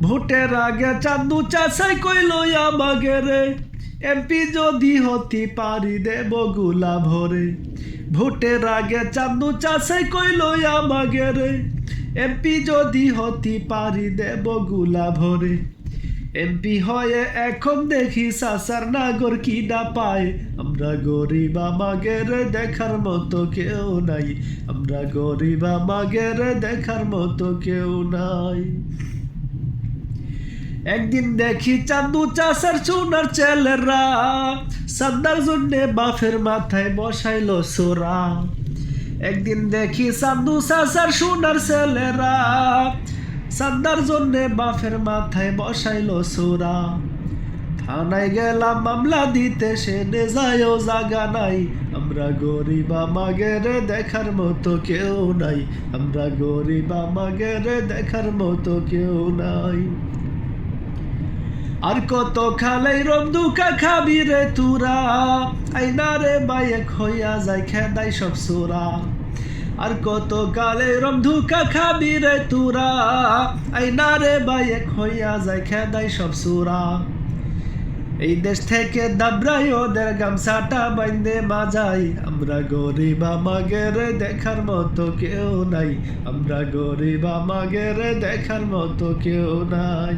ভোটের আগে চান্দু চাষাই কইল আমাকে রে, এমপি যদি হতি পারি দেব গুলা ভরে। ভোটের আগে চান্দু চাষাই কইল আমাকে রে, এমপি যদি হতি পারি দেব গুলা ভরে। এমপি হয়ে এখন দেখি সাসার নাগর কি না পায়, আমরা গরিব আমাগের দেখার মতো কেউ নাই, আমরা গরিব আমাগের দেখার মতো কেউ নাই। একদিন দেখি চান্দু চাষার সোনার ছেলেরা, সান্দার জন্যে বাপের মাথায় বসাইল সোরা। একদিন দেখি চান্দু চাষার সোনার ছেলেরা, সান্দার জন্যে বাপের মাথায় বসাইল সোরা। থানায় গেলাম মামলা দিতে, সে নেজায়ও জাগা নাই, আমরা গরিব আমাগের দেখার মতো কেউ নাই, আমরা গরিব আমাগের দেখার মতো কেউ নাই। আর কত খালাই রমদুকা খাবি রে তুরা, আইনা রে বাইক হইয়া যায় খেদাই সব সুরা। আর কত কালে রমধুকা খাবি রে তুরা, আইনা রে বাইক হইয়া যায় খেদাই সব সুরা। এই দেশ থেকে দাবরাই ওদের গামছাটা বাইন্দে মাজাই, আমরা গরিব আমাগের দেখার মতো কেউ নাই, আমরা গরিব আমাগের দেখার মতো কেউ নাই।